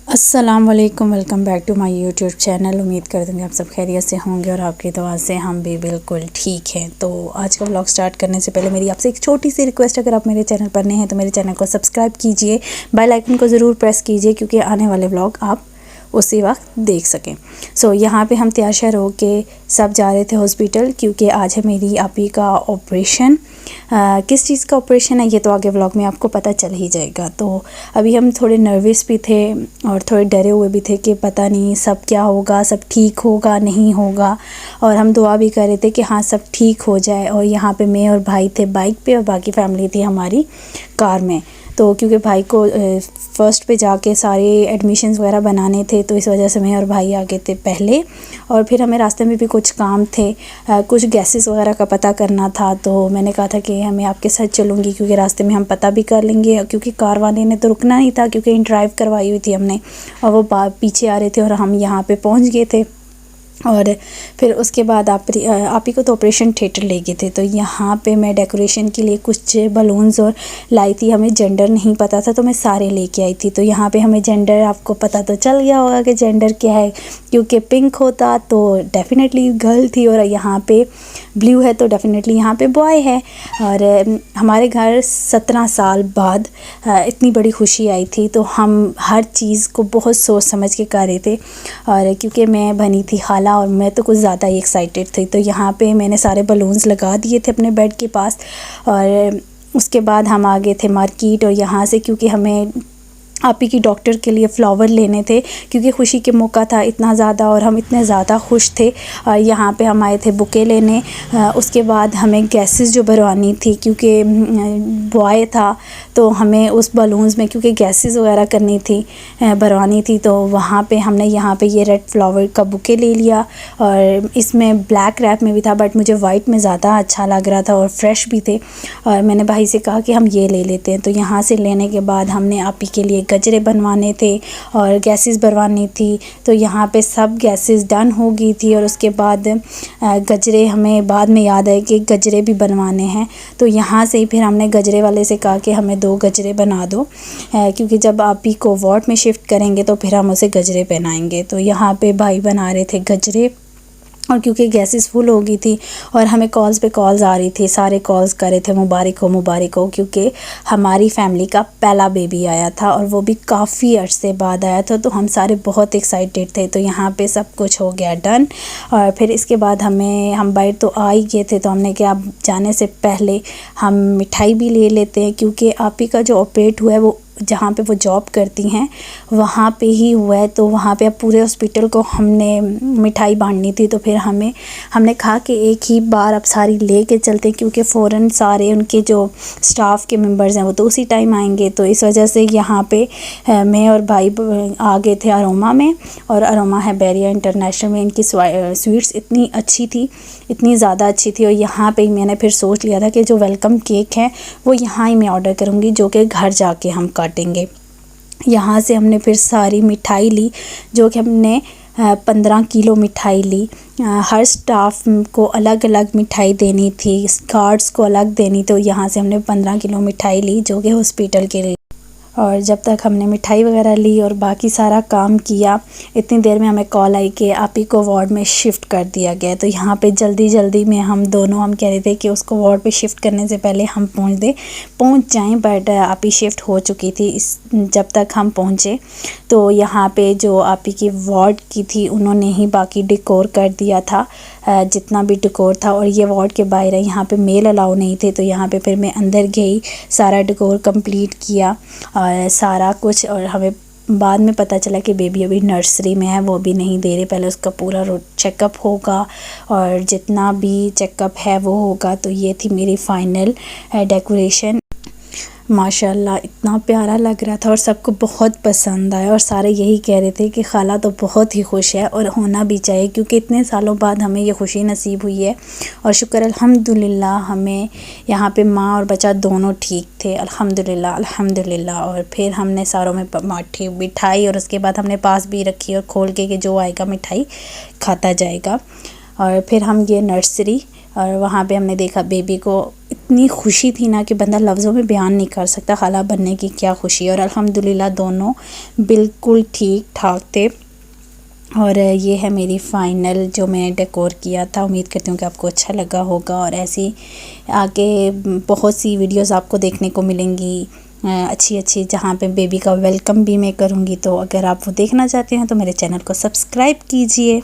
अस्सलाम वालेकुम, welcome back to my YouTube channel. उम्मीद करते हैं आप सब खैरियत से होंगे और आपकी दुआ से हम भी बिल्कुल ठीक हैं। तो आज का व्लॉग स्टार्ट करने से पहले मेरी आपसे एक छोटी सी रिक्वेस्ट, अगर आप मेरे चैनल पर नए हैं तो मेरे चैनल को सब्सक्राइब कीजिए, बेल आइकन को ज़रूर प्रेस कीजिए क्योंकि आने वाले व्लॉग आप उसी वक्त देख सकें। यहाँ पे हम तैयार श्यार हो के सब जा रहे थे हॉस्पिटल क्योंकि आज है मेरी आपी का ऑपरेशन। किस चीज़ का ऑपरेशन है ये तो आगे व्लॉग में आपको पता चल ही जाएगा। तो अभी हम थोड़े नर्वस भी थे और थोड़े डरे हुए भी थे कि पता नहीं सब क्या होगा, सब ठीक होगा नहीं होगा, और हम दुआ भी कर रहे थे कि हाँ सब ठीक हो जाए। और यहाँ पे मैं और भाई थे बाइक पे और बाकी फैमिली थी हमारी कार में। तो क्योंकि भाई को फ़र्स्ट पे जाके सारे एडमिशन्स वगैरह बनाने थे तो इस वजह से मैं और भाई आ गए थे पहले। और फिर हमें रास्ते में भी कुछ काम थे, कुछ गैसेस वगैरह का पता करना था। तो मैंने कहा था कि मैं आपके साथ चलूँगी क्योंकि रास्ते में हम पता भी कर लेंगे, क्योंकि कार वाले ने तो रुकना नहीं था क्योंकि ड्राइव करवाई हुई थी हमने और वो पीछे आ रहे थे और हम यहाँ पे पहुँच गए थे। और फिर उसके बाद आपी को तो ऑपरेशन थिएटर ले गए थे। तो यहाँ पे मैं डेकोरेशन के लिए कुछ बलून्स और लाई थी। हमें जेंडर नहीं पता था तो मैं सारे लेके आई थी। तो यहाँ पे हमें जेंडर आपको पता तो चल गया होगा कि जेंडर क्या है, क्योंकि पिंक होता तो डेफ़िनेटली गर्ल थी और यहाँ पे ब्लू है तो डेफ़िनेटली यहाँ पे बॉय है। और हमारे घर 17 साल बाद इतनी बड़ी खुशी आई थी तो हम हर चीज़ को बहुत सोच समझ के कर रहे थे। और क्योंकि मैं बनी थी खाला और मैं तो कुछ ज़्यादा ही एक्साइटेड थी। तो यहाँ पे मैंने सारे बलून्स लगा दिए थे अपने बेड के पास। और उसके बाद हम आ गए थे मार्केट और यहाँ से क्योंकि हमें आपी की डॉक्टर के लिए फ़्लावर लेने थे क्योंकि खुशी के मौका था इतना ज़्यादा और हम इतने ज़्यादा खुश थे। यहाँ पे हम आए थे बुके लेने। उसके बाद हमें गैसेस जो भरवानी थी क्योंकि बॉय था तो हमें उस बलून्स में क्योंकि गैसेस वगैरह करनी थी, भरवानी थी। तो वहाँ पे हमने यहाँ पे ये रेड फ्लावर का बुके ले लिया और इसमें ब्लैक रैप में भी था बट मुझे वाइट में ज़्यादा अच्छा लग रहा था और फ्रेश भी थे। और मैंने भाई से कहा कि हम ये ले लेते हैं। तो यहाँ से लेने के बाद हमने आपी के लिए गजरे बनवाने थे और गैसेस भरवानी थी। तो यहाँ पे सब गैसेस डन हो गई थी और उसके बाद गजरे हमें बाद में याद आए कि गजरे भी बनवाने हैं। तो यहाँ से ही फिर हमने गजरे वाले से कहा कि हमें 2 गजरे बना दो, क्योंकि जब आप ही को वार्ड में शिफ्ट करेंगे तो फिर हम उसे गजरे पहनाएंगे। तो यहाँ पे भाई बना रहे थे गजरे और क्योंकि गैसेस फुल हो गई थी और हमें कॉल्स पे कॉल्स आ रही थी, सारे कॉल्स कर रहे थे मुबारक हो, क्योंकि हमारी फैमिली का पहला बेबी आया था और वो भी काफ़ी अरसे बाद आया था। तो हम सारे बहुत एक्साइटेड थे। तो यहाँ पे सब कुछ हो गया डन। और फिर इसके बाद हम बाहर तो आ ही गए थे तो हमने क्या अब जाने से पहले हम मिठाई भी ले लेते हैं क्योंकि आपी का जो ऑपरेट हुआ है वो जहाँ पे वो जॉब करती हैं वहाँ पे ही हुआ है। तो वहाँ पे अब पूरे हॉस्पिटल को हमने मिठाई बांटनी थी। तो फिर हमने कहा कि एक ही बार अब सारी ले के चलते क्योंकि फ़ौरन सारे उनके जो स्टाफ के मेंबर्स हैं वो तो उसी टाइम आएंगे। तो इस वजह से यहाँ पे मैं और भाई आ गए थे अरोमा में। और अरोमा है बैरिया इंटरनेशनल में। इनकी स्वीट्स इतनी अच्छी थी, इतनी ज़्यादा अच्छी थी। और यहाँ पे मैंने फिर सोच लिया था कि जो वेलकम केक है वो यहाँ ही मैं ऑर्डर करूँगी, जो कि घर जाके हम काटेंगे। यहाँ से हमने फिर सारी मिठाई ली, जो कि हमने 15 किलो मिठाई ली। हर स्टाफ को अलग अलग मिठाई देनी थी, गार्ड्स को अलग देनी। तो यहाँ से हमने 15 किलो मिठाई ली जो कि हॉस्पिटल के लिए। और जब तक हमने मिठाई वगैरह ली और बाकी सारा काम किया, इतनी देर में हमें कॉल आई कि आपी को वार्ड में शिफ्ट कर दिया गया। तो यहाँ पे जल्दी में हम कह रहे थे कि उसको वार्ड पे शिफ्ट करने से पहले हम पहुँच जाएं, बट आपी शिफ्ट हो चुकी थी जब तक हम पहुँचे। तो यहाँ पे जो आपी की वार्ड की थी उन्होंने ही बाकी डेकोर कर दिया था, जितना भी डेकोर था। और ये वार्ड के बाहर है, यहाँ पे मेल अलाउ नहीं थे। तो यहाँ पे फिर मैं अंदर गई, सारा डेकोर कंप्लीट किया और सारा कुछ। और हमें बाद में पता चला कि बेबी अभी नर्सरी में है, वो भी नहीं दे रहे, पहले उसका पूरा चेकअप होगा और जितना भी चेकअप है वो होगा। तो ये थी मेरी फ़ाइनल डेकोरेशन। माशाल्लाह इतना प्यारा लग रहा था और सबको बहुत पसंद आया और सारे यही कह रहे थे कि खाला तो बहुत ही खुश है और होना भी चाहिए क्योंकि इतने सालों बाद हमें ये खुशी नसीब हुई है। और शुक्र अल्हम्दुलिल्लाह हमें यहाँ पे माँ और बच्चा दोनों ठीक थे, अल्हम्दुलिल्लाह। और फिर हमने सारों में बाँटी मिठाई और उसके बाद हमने पास भी रखी और खोल के कि जो आएगा मिठाई खाता जाएगा। और फिर हम ये नर्सरी और वहाँ पे हमने देखा बेबी को, इतनी खुशी थी ना कि बंदा लफ्ज़ों में बयान नहीं कर सकता खाला बनने की क्या खुशी। और अल्हम्दुलिल्लाह दोनों बिल्कुल ठीक ठाक थे। और ये है मेरी फ़ाइनल जो मैं डेकोर किया था। उम्मीद करती हूँ कि आपको अच्छा लगा होगा और ऐसी आगे बहुत सी वीडियोस आपको देखने को मिलेंगी अच्छी जहाँ पे बेबी का वेलकम भी मैं करूँगी। तो अगर आप वो देखना चाहते हैं तो मेरे चैनल को सब्सक्राइब कीजिए।